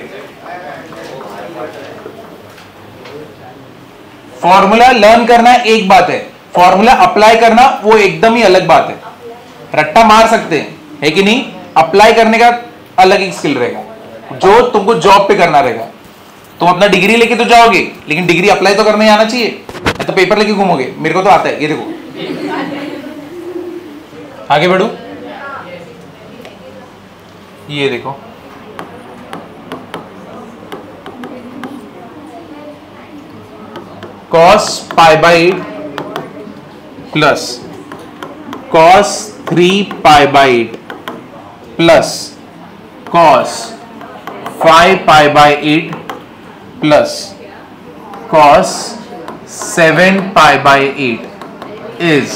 फॉर्मूला लर्न करना एक बात है, फॉर्मूला अप्लाई करना वो एकदम ही अलग बात है। रट्टा मार सकते हैं है कि नहीं, अप्लाई करने का अलग ही स्किल रहेगा, जो तुमको जॉब पे करना रहेगा। तुम अपना डिग्री लेके तो जाओगे, लेकिन डिग्री अप्लाई तो करने आना चाहिए, तो पेपर लेके घूमोगे। मेरे को तो आता है, ये देखो। आगे बढ़ू, ये देखो cos pi by 8 plus cos 3 pi by 8 plus cos 5 pi by 8 plus cos 7 pi by 8 is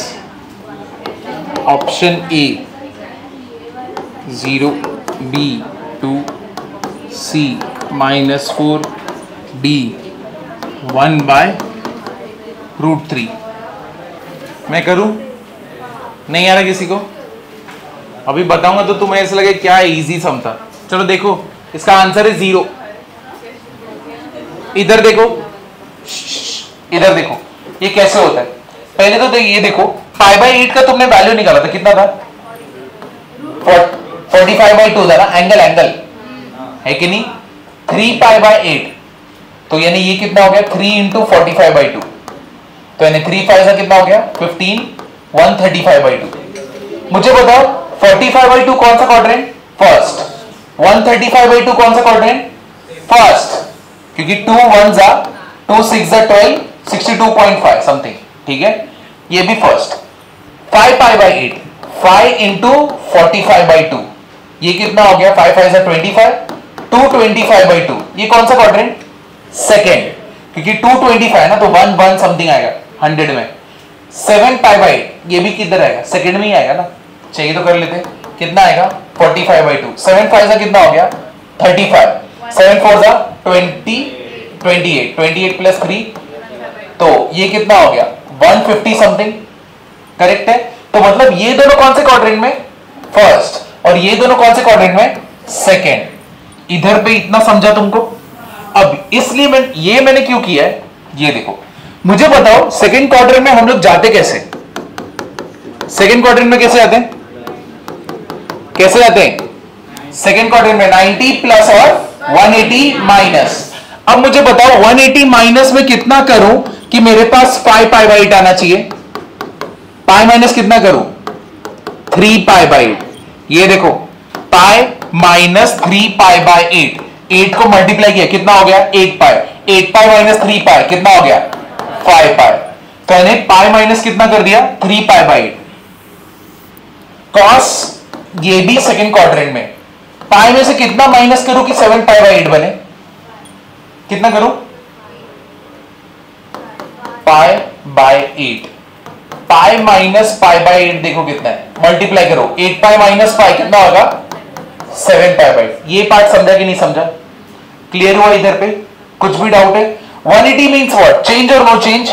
option A 0, B 2, C -4, D 1 by √3। मैं करूं, नहीं आ रहा किसी को, अभी बताऊंगा तो तुम्हें ऐसा लगे क्या इजी सम था। चलो देखो, इसका आंसर है 0। इधर देखो, इधर देखो ये कैसे होता है। पहले तो ये देखो पाई बाई 8 का तुमने वैल्यू निकाला था, कितना था 45/2 था ना, एंगल है कि नहीं, 3 पाई बाई 8, तो यानी ये कितना हो गया 3 इंटू 45/2, तो यानी 3 5 का कितना हो गया 15, 135/2। मुझे बताओ 45/2 कौन सा क्वाड्रेंट, फर्स्ट। 135/2 कौन सा क्वाड्रेंट, फर्स्ट, क्योंकि 2 1 जा 2 6 जा 12, 62.5 समथिंग, ठीक है, ये भी फर्स्ट। 5 पाई बाई 8, 5 इंटू 45/2, ये कितना हो गया 5 5 जा 25, 225/2, ये कौन सा क्वाड्रेंट, सेकेंड, क्योंकि 225 ना, तो 1 1 समथिंग आएगा 100 में। 7 पाई बाई 8, ये भी किधर आएगा, सेकेंड में ही आएगा ना, चाहिए तो कर लेते, कितना आएगा 45/2, 7 5 जा कितना हो गया 35, 7 4 जा 20, 28 प्लस 3, तो ये कितना हो गया 150 समथिंग, करेक्ट है। तो मतलब ये दोनों कौन से क्वाड्रेंट में, फर्स्ट, और ये दोनों कौन से क्वाड्रेंट में, सेकेंड। इधर पे इतना समझा तुमको। अब इसलिए मैंने क्यों किया है, ये देखो, मुझे बताओ सेकंड क्वाड्रेंट में हम लोग जाते कैसे, सेकंड क्वाड्रेंट में कैसे जाते हैं, कैसे जाते हैं सेकंड क्वाड्रेंट में 90 प्लस और 180 माइनस। अब मुझे बताओ 180 माइनस में कितना करूं कि मेरे पास 5 पाई बाई 8 आना चाहिए, पाई माइनस कितना करूं 3 पाई बाई 8, ये देखो पाई माइनस 3 पाई बाई 8, 8 को मल्टीप्लाई किया कितना हो गया 8 पाई, 8 पाई माइनस 3 पाई कितना हो गया 5 पाई, तो मैंने पाई माइनस कितना कर दिया 3 पाई बाई 8। कॉस ये भी सेकंड क्वाड्रेंट में, पाई में से कितना माइनस करूं कि 7 पाई बाई 8 बने, कितना करूं पाई by 8, pi minus pi by 8 देखो कितना है, मल्टीप्लाई करो 8 पाई माइनस पाई कितना होगा 7 पाई बाई 8। ये पार्ट समझा कि नहीं समझा, क्लियर हुआ इधर पे, कुछ भी डाउट है। 180 मींस व्हाट, चेंज और नो चेंज,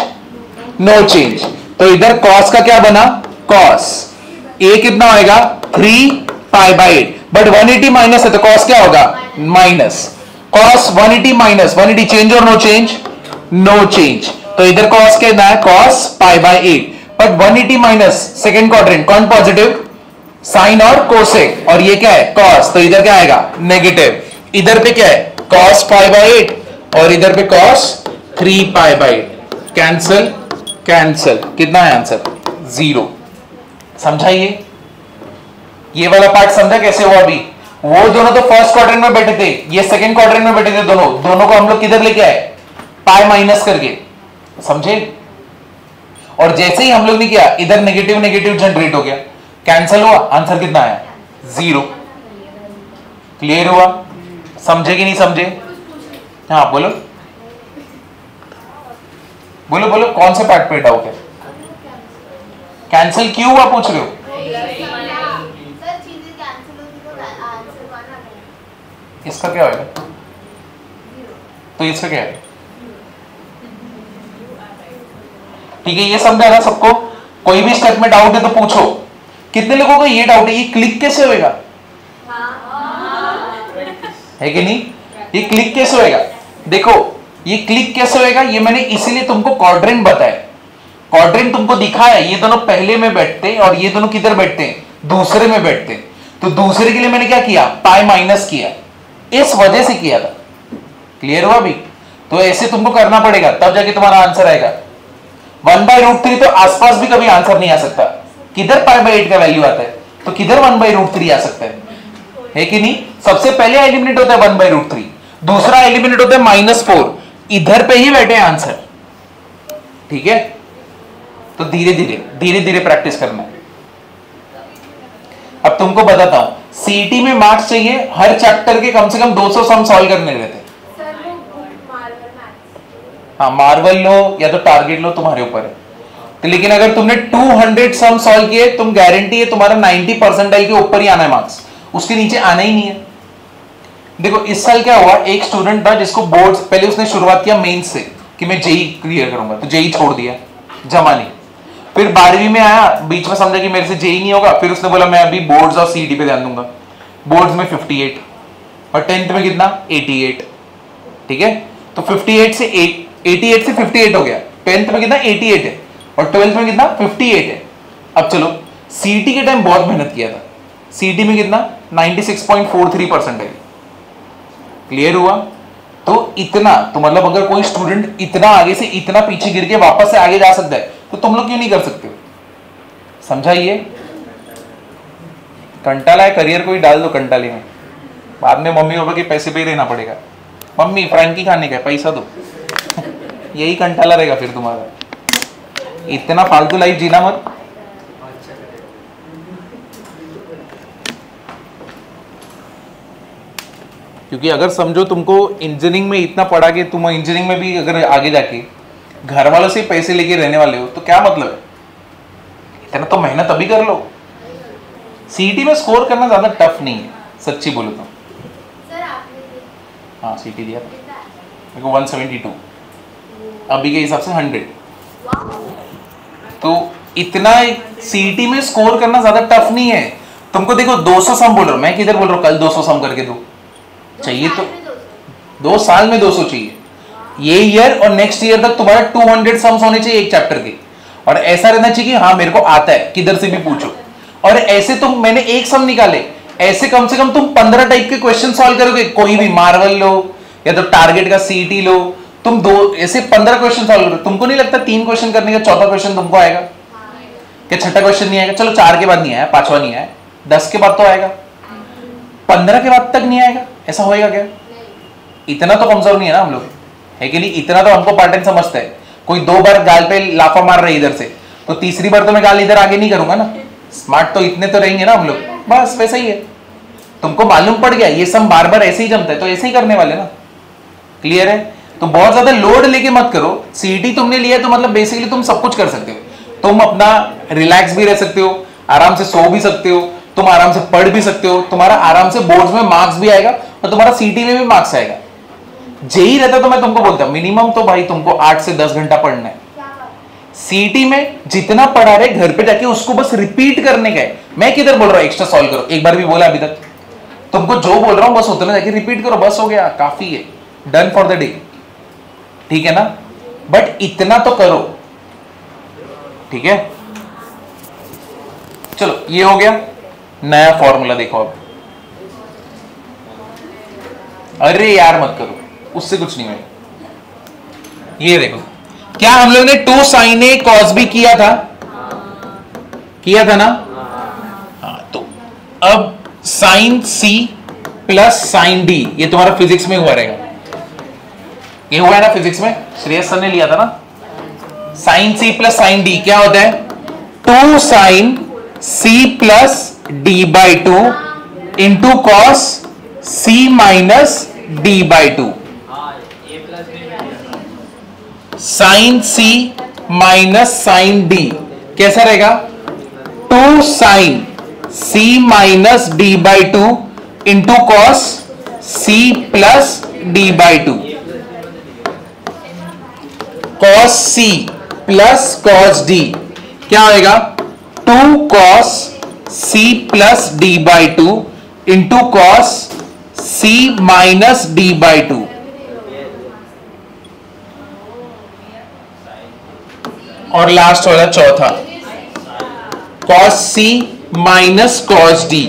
नो चेंज, तो इधर cos का क्या बना cos, a कितना होएगा 3 पाई बाई 8, बट 180 माइनस है तो cos क्या होगा माइनस, cos 180 माइनस 180 चेंज और नो चेंज, नो चेंज, तो इधर cos कितना है cos pi by 8, but 180 minus second quadrant कौन पॉजिटिव, साइन और कोसेक, और ये क्या है cos, तो इधर क्या आएगा नेगेटिव, इधर पे क्या है cos पाई बाई 8 और इधर पे cos 3 pi by 8, cancel cancel, कितना है आंसर 0। समझाइए, ये वाला पार्ट समझा कैसे हुआ अभी, वो दोनों तो फर्स्ट क्वाड्रेंट में बैठे थे, ये सेकंड क्वाड्रेंट में बैठे थे, दोनों को हम लोग किधर लेके आए, पाई माइनस करके, समझे। और जैसे ही हम लोग ने किया इधर नेगेटिव नेगेटिव जनरेट हो गया, कैंसिल हुआ, आंसर कितना आया, 0। क्लियर हुआ, समझे कि नहीं समझे? हाँ बोलो बोलो बोलो, कौन से पार्ट पे डाउट है? कैंसिल क्यों हुआ पूछ रहे हो? इसका क्या होगा? तो इसका क्या है? ठीक है, ये समझा ना सबको? कोई भी स्टेप में डाउट है तो पूछो। कितने लोगों को ये डाउट है ये क्लिक कैसे होएगा? है कि नहीं? ये क्लिक कैसे होएगा? देखो ये क्लिक कैसे होएगा, ये मैंने इसीलिए तुमको क्वाड्रेंट बताया। क्वाड्रेंट तुमको दिखाया, ये दोनों पहले में बैठते हैं और ये दोनों किधर बैठते हैं, दूसरे में बैठते हैं। तो दूसरे के लिए मैंने क्या किया, पाई माइनस किया, इस वजह से किया था। क्लियर हुआ भी? तो ऐसे तुमको करना पड़ेगा, तब जाके तुम्हारा आंसर आएगा। 1/√3 तो आसपास भी कभी आंसर नहीं आ सकता। किधर π/8 का वैल्यू आता है, तो किधर 1/√3 आ सकता है कि नहीं? सबसे पहले एलिमिनेट होता है 1/√3, दूसरा एलिमिनेट होता है -4, इधर पे ही बैठे आंसर। ठीक है, तो धीरे धीरे प्रैक्टिस करना है। अब तुमको बताता हूं, सीईटी में मार्क्स चाहिए हर चैप्टर के कम से कम 200 सम सॉल्व करने रहते। हाँ, मार्वल लो या तो टारगेट लो, तुम्हारे ऊपर है। तो लेकिन अगर तुमने 200 सम सॉल्व किए, तुम गारंटी है तुम्हारा 90% के ऊपर ही आना है मार्क्स, उसके नीचे आना ही नहीं है। देखो इस साल क्या हुआ, एक स्टूडेंट था जिसको बोर्ड्स, पहले उसने शुरुआत किया मेंस से कि मैं जेई क्लियर करूंगा, तो जेई छोड़ दिया, जमा नहीं। फिर 12वीं में आया, बीच में समझा कि मेरे से जेई नहीं होगा, फिर उसने बोला मैं अभी बोर्ड्स और सीईटी पे ध्यान दूंगा। बोर्ड्स में 58 और 10th में कितना, 88। ठीक है, तो 88 से 58 हो गया। 10th में कितना, 88 है, और 12th में कितना, 58 है। अब चलो सीईटी के टाइम बहुत मेहनत किया था, सीईटी में कितना, 96.43% है। क्लियर हुआ? तो इतना, तो मतलब अगर कोई स्टूडेंट इतना आगे से इतना पीछे गिर के वापस से आगे जा सकता है, तो तुम लोग क्यों नहीं कर सकते? समझाइए। कंटाला है, करियर को ही डाल दो कंटाले में, बाद में मम्मी पापा के पैसे पे ही रहना पड़ेगा। मम्मी फ्रैंकी खाने का पैसा दो यही कंटाला रहेगा फिर तुम्हारा। इतना फालतू लाइफ जीना मत। क्योंकि अगर समझो तुमको इंजीनियरिंग में इतना पढ़ा के तुम इंजीनियरिंग में भी अगर आगे जाके घर वालों से पैसे लेके रहने वाले हो, तो क्या मतलब है? इतना तो मेहनत अभी कर लो। सीईटी में स्कोर करना ज्यादा टफ नहीं है, सच्ची बोलो तो। हाँ सीईटी दिया मेरे को 172, अभी के हिसाब से 100। तो इतना सीईटी में स्कोर करना ज्यादा टफ नहीं है। तुमको देखो 200 सम बोल रहा हूं मैं, किधर बोल रहा हूं कल 200 सम करके दो चाहिए, तो 2 साल में 200 चाहिए। ये ईयर और नेक्स्ट ईयर तक तुम्हारा 200 सम्स होने चाहिए एक चैप्टर के, और ऐसा रहना चाहिए कि हाँ मेरे को आता है, किधर से भी पूछो। और ऐसे तुम, मैंने एक सम निकाले, ऐसे कम से कम तुम 15 टाइप के क्वेश्चन सॉल्व करोगे। कोई भी मार्वल लो या तो टारगेट का सीईटी लो, तुम दो ऐसे 15 क्वेश्चन सॉल्व करो। तुमको नहीं लगता 3 क्वेश्चन करने का चौथा क्वेश्चन तुमको आएगा? क्या छठा क्वेश्चन नहीं आएगा? चलो 4 के बाद नहीं आया, 5वां नहीं आया, 10 के बाद तो आएगा, 15 के बाद तक नहीं आएगा। ऐसा होएगा क्या? इतना तो कमजोर नहीं है ना हम लोग, है कि नहीं? इतना तो हमको पार्ट टाइम समझता है। कोई 2 बार गाल पे लाफा मार रहे इधर से, तो तीसरी बार तो मैं गाल इधर आगे नहीं करूंगा ना। स्मार्ट तो इतने तो रहेंगे ना हम लोग, बस वैसा ही है। तुमको मालूम पड़ गया ये सब बार बार ऐसे ही जमता है, तो ऐसे ही करने वाले ना। क्लियर है? तो बहुत ज्यादा लोड लेके मत करो। सीईटी तुमने लिया तो मतलब बेसिकली तुम सब कुछ कर सकते हो। तुम अपना रिलैक्स भी रह सकते हो, आराम से सो भी सकते हो, तुम आराम से पढ़ भी सकते हो, तुम्हारा आराम से बोर्ड्स में मार्क्स भी आएगा और तुम्हारा सीईटी में भी मार्क्स आएगा। जेई रहता तो मैं तुमको बोलता मिनिमम तो भाई तुमको 8 से 10 घंटा पढ़ना है। सीईटी में जितना पढ़ा रहे घर पे जाके उसको बस रिपीट करने का है। मैं किधर बोल रहा हूं एक्स्ट्रा सॉल्व करो, एक बार भी बोला अभी तक? तुमको जो बोल रहा हूं बस उतना जाके रिपीट करो, बस हो गया, काफी है, डन फॉर द डे। ठीक है ना? बट इतना तो करो। ठीक है, चलो ये हो गया। नया फॉर्मूला देखो अब। अरे यार मत करो, उससे कुछ नहीं होगा। ये देखो, क्या हम लोग ने 2 sin A cos B किया था? किया था ना? हाँ, तो अब sin C plus sine D, ये तुम्हारा फिजिक्स में हुआ रहेगा, ये हुआ है ना फिजिक्स में, श्रेयस सर ने लिया था ना। साइन सी प्लस साइन डी क्या होता है, 2 sine C plus D by 2 into cos C minus D by 2। Sine c minus sine d कैसा रहेगा, 2 sine c minus D by 2 into cos C plus D by 2। Cos C plus cos d क्या होगा, 2 cos C plus D by 2 into cos C minus D by 2। और लास्ट वाला चौथा, cos C minus cos D,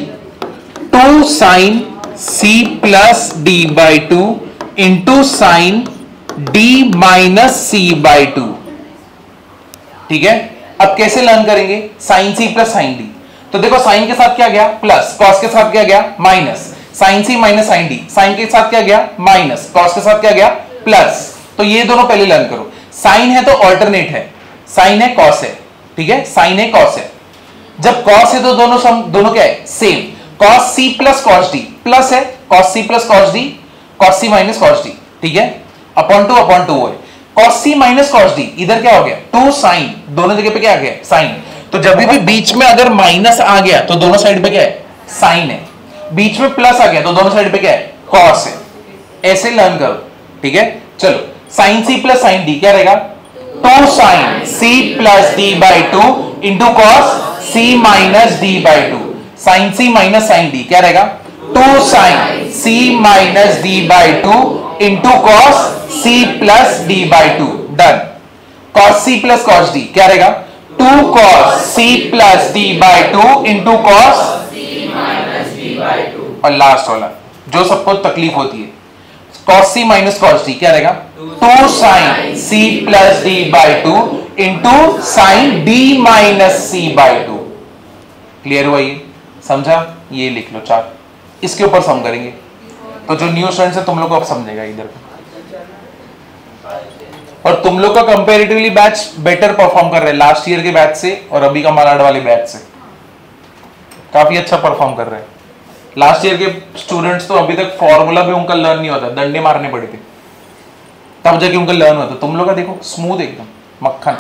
2 sine C plus D by 2 into sine D minus C by 2। ठीक है, अब कैसे लर्न करेंगे, साइन सी प्लस साइन डी, तो देखो साइन के साथ क्या गया प्लस, कॉस के साथ क्या गया minus, sign c minus sine D, sign के साथ क्या गया माइनस, कॉस के साथ क्या गया प्लस। तो ये दोनों पहले लर्न करो, साइन है तो ऑल्टरनेट है, साइन है कॉस है, ठीक है, साइन है कॉस है। जब कॉस है तो दोनों क्या है सेम, कॉस सी प्लस कॉस डी प्लस है कॉस सी प्लस कॉस डी, कॉस सी माइनस कॉस डी, ठीक है, अपॉन टू है। कॉस सी माइनस कॉस डी इधर क्या हो गया 2 साइन, दोनों जगह पे क्या आ गया साइन, तो जब भी बीच में अगर माइनस आ गया तो दोनों साइड पे क्या है साइन है, बीच में प्लस आ गया तो दोनों साइड पे क्या है कॉस है। ऐसे लर्न करो, ठीक है। चलो साइन सी प्लस साइन डी क्या रहेगा, 2 sine C plus D by 2 into cos C minus D by 2। Sine c minus sine d क्या रहेगा, 2 sine c minus D by 2 into cos C plus D by 2। Done. Cos C plus cos d क्या रहेगा, 2 cos C plus D by 2 into cos C minus D by 2। और लास्ट वाला जो सबको तकलीफ होती है, कॉस सी माइनस कॉस डी क्या रहेगा, 2 sine C plus D by 2 into sine D minus C by 2। Clear हुआ ये, समझा, ये लिख लो 4, इसके ऊपर सम करेंगे। तो जो न्यू स्टूडेंट्स है तुम लोग को अब समझेगा इधर, और तुम लोग का कंपैरेटिवली बैच बेटर परफॉर्म कर रहे हैं लास्ट ईयर के बैच से और अभी का मालाड वाले बैच से, काफी अच्छा परफॉर्म कर रहे हैं। लास्ट ईयर के स्टूडेंट्स तो अभी तक फॉर्मूला भी उनका लर्न नहीं होता, डंडे मारने पड़े थे तब जाके उनका लर्न होता। तुम लोग का देखो स्मूथ एकदम मक्खन।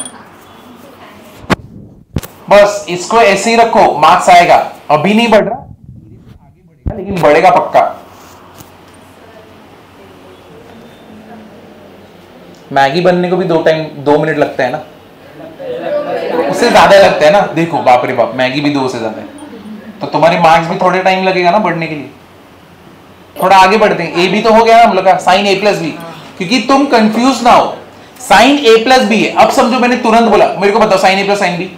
बस इसको ऐसे ही रखो, मार्क्स आएगा। अभी नहीं बढ़ रहा, आगे बढ़ेगा, लेकिन बढ़ेगा पक्का। मैगी बनने को भी 2 मिनट लगता है ना, उससे ज्यादा लगता है ना। देखो बाप रे बाप, मैगी भी 2 से ज्यादा है, तो तुम्हारे मार्क्स भी थोड़े टाइम लगेगा ना बढ़ने के लिए। थोड़ा आगे बढ़ते हैं। ए भी तो हो गया ना हम लोग का, साइन ए प्लस बी, क्योंकि तुम कंफ्यूज ना हो, साइन ए प्लस बी है। अब समझो मैंने तुरंत बोला, मेरे को बताओ साइन ए प्लस साइन बी।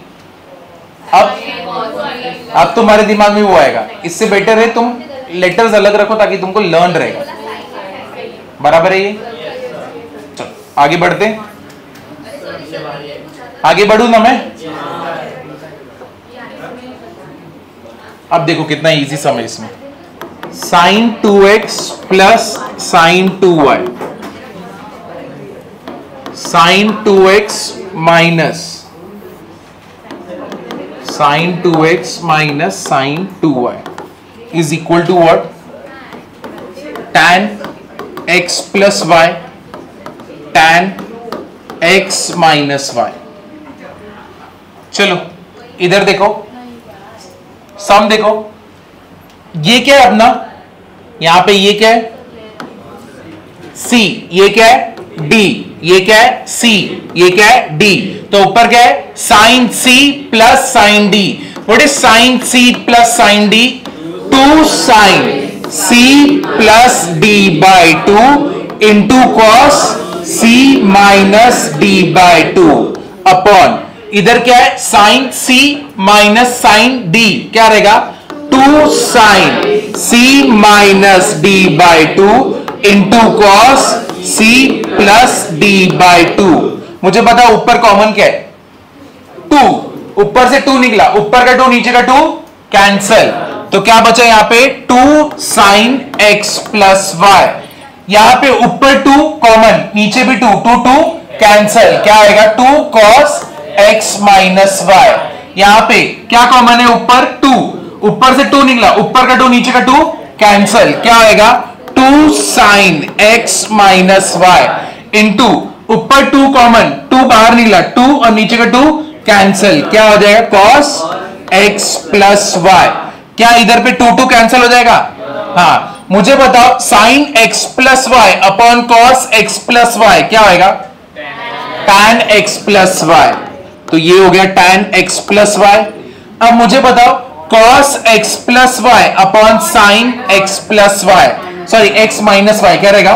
अब तुम्हारे दिमाग में वो आएगा। इससे बेटर है तुम लेटर्स अलग रखो ताकि तुमको लर्न रहेगा। बराबर है ये। चलो आगे बढ़ते, आगे बढ़ू ना मैं। अब देखो कितना इजी सम है इसमें। Sine 2x plus sine 2y, sine 2x minus sine 2x minus sine 2y is equal to what, tan x plus y tan x minus y। चलो इधर देखो, सम देखो, ये क्या है अपना, यहां पे ये क्या है c, ये क्या है d, ये क्या है c, ये क्या है d, तो ऊपर क्या है sine c plus sine d। What is sine c plus sine d, 2 sine c plus d by 2 into cos c minus d by 2 upon, इधर क्या है sine c minus sine d क्या रहेगा, 2 sine c minus d by 2 into cos c plus d by 2। मुझे पता ऊपर कॉमन क्या है 2, ऊपर से 2 निकला, ऊपर का 2 नीचे का 2 कैंसल, तो क्या बचा यहाँ पे 2 sin x प्लस वाई। यहां पे ऊपर 2 कॉमन, नीचे भी 2, 2 2 कैंसल, क्या आएगा 2 cos x माइनस वाई। यहां पे क्या कॉमन है, ऊपर 2, ऊपर से 2 निकला, ऊपर का 2 नीचे का 2 कैंसल, क्या आएगा 2 sin x minus y into ऊपर 2 कॉमन, 2 बाहर निकला, 2 और नीचे का 2 कैंसल, क्या हो जाएगा cos x प्लस वाई। क्या इधर पे 2 2 कैंसल हो जाएगा? हाँ, मुझे बताओ sin x plus y upon cos x plus y क्या होगा? tan x plus y. तो ये हो गया tan x प्लस वाई। अब मुझे बताओ cos x प्लस वाई अपॉन sin x plus y, sorry x minus y क्या रहेगा?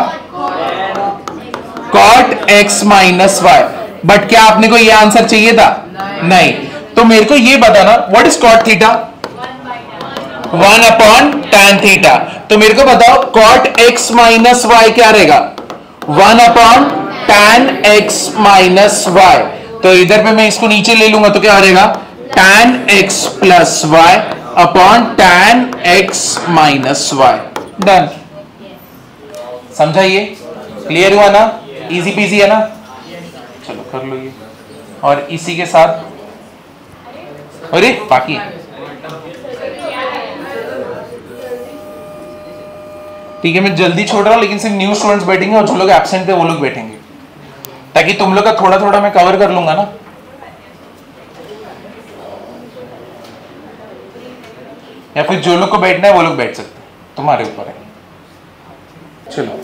cot x minus y. But क्या आपने को ये आंसर चाहिए था? नहीं। तो मेरे को ये बताना what is cot theta? 1 upon tan theta. तो मेरे को बताओ cot x माइनस वाई क्या रहेगा? 1 upon tan x minus y. तो इधर पे मैं इसको नीचे ले लूंगा तो क्या हो जाएगा? tan x plus y upon tan x minus y. Done. समझा? ये क्लियर हुआ ना? इजी पीजी है ना? चलो कर लो ये। और इसी के साथ अरे बाकी ठीक है, मैं जल्दी छोड़ रहा हूं, लेकिन सिर्फ न्यू स्टूडेंट्स बैठेंगे और जो लोग एब्सेंट थे वो लोग बैठेंगे, ताकि तुम लोग का थोड़ा थोड़ा मैं कवर कर लूंगा ना। या फिर जो लोग को बैठना है वो लोग बैठ सकते हैं, तुम्हारे ऊपर है। चलो,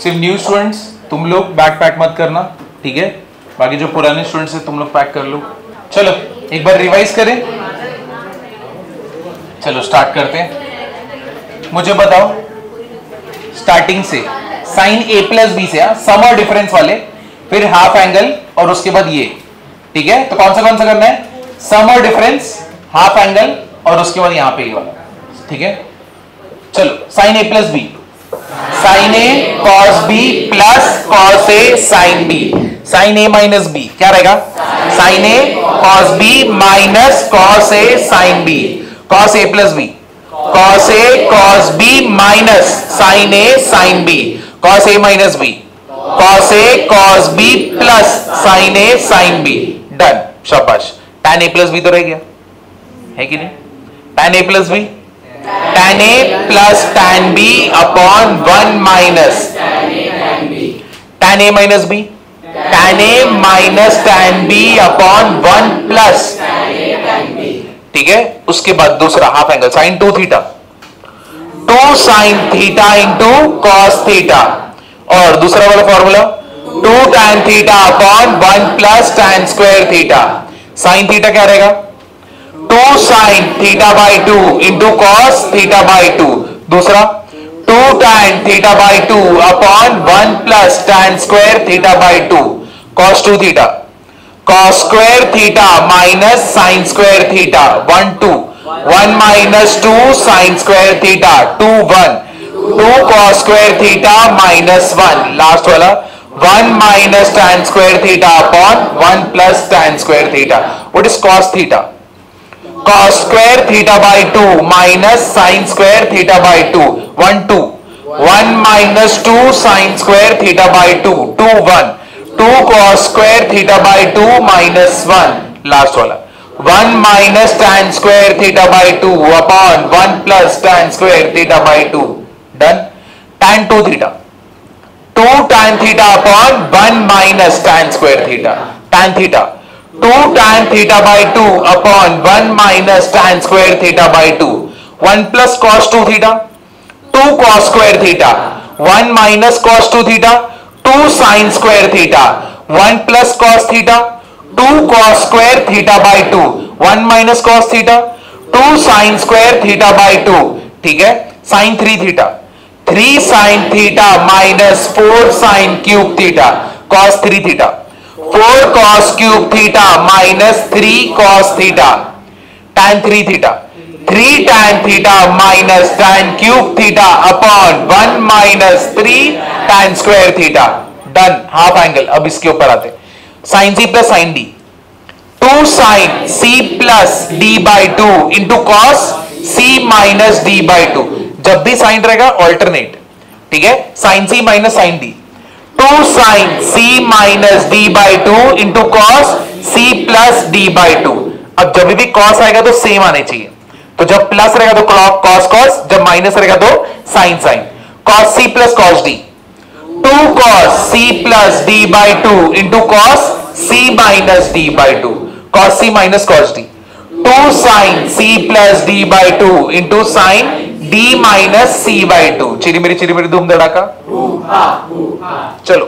सिर्फ न्यू स्टूडेंट्स तुम लोग बैग पैक मत करना, ठीक है? बाकी जो पुराने स्टूडेंट्स हैं तुम लोग पैक कर लो। चलो एक बार रिवाइज करें। चलो स्टार्ट करते हैं। मुझे बताओ स्टार्टिंग से साइन a प्लस बी से, सम और डिफरेंस वाले, फिर हाफ एंगल और उसके बाद ये, ठीक है? तो कौन सा करना है? सम और डिफरेंस, हाफ एंगल और उसके बाद यहां पे ये वाला, ठीक है? चलो sine a plus b, sine a cos b plus cos a sin b, sine a minus b क्या रहेगा? Sine a cos b minus cos a sin b, cos a plus b, cos a cos b minus sin a sin b, cos a minus b, cos a cos b plus sin a sin b। Done, शाबाश। tan a प्लस b तो रह गया, है कि नहीं? tan a plus b, tan a plus tan b upon 1 minus tan a minus b, tan a minus tan b upon 1 plus, ठीक है? उसके बाद दूसरा half angle sine 2 theta, 2 sine theta into cos theta, और दूसरा वाला formula 2 tan theta upon 1 plus tan square theta. Sine theta क्या रहेगा? 2 sine theta by 2 into cos theta by 2। दूसरा 2 tan theta by 2 upon 1 plus tan square theta by 2, cos 2 theta, cos square theta minus sign square theta, 1 2, 1 minus 2 sine square theta, 2 1, 2 cos square theta minus 1, last वाला 1 minus tan square theta upon 1 plus tan square theta. What is cos theta? cos square theta by 2 minus sin square theta by 2, 1 2, 1 minus 2 sin square theta by 2, 2 1, 2 cos square theta by 2 minus 1, last वाला 1 minus tan square theta by 2 upon 1 plus tan square theta by 2, done। tan 2 theta, 2 tan theta upon 1 minus tan square theta, tan theta 2 tan theta by 2 upon 1 minus tan square theta by 2, 1 plus cos 2 theta, 2 cos square theta, 1 minus cos 2 theta, 2 sin square theta, 1 plus cos theta, 2 cos square theta by 2, 1 minus cos theta, 2 sin square theta by 2, ठीक है? sin 3 theta, 3 sin theta minus 4 sin cube theta, cos 3 theta, 4 cos cube theta minus 3 cos theta, tan 3 theta, 3 tan theta minus tan cube theta upon 1 minus 3 tan square theta, done। Half angle. अब इसके ऊपर आते, sin c plus sin d, 2 sin c plus d by 2 into cos c minus D by two. जब भी साइन रहेगा ऑल्टरनेट, ठीक है, sine c minus sine d, 2 sine c minus D by two into cos C plus D by two. अब जब भी कॉस आएगा तो सेम आने चाहिए, तो जब प्लस रहेगा तो कॉस कॉस, जब माइनस रहेगा तो sine sine. Cos C plus cos D, 2 cos C plus D by two into cos C minus D by two, cos C minus cos D, 2 sine C plus D by two into sine D minus C by two. चिरी मेरी धूम धड़ाका। चलो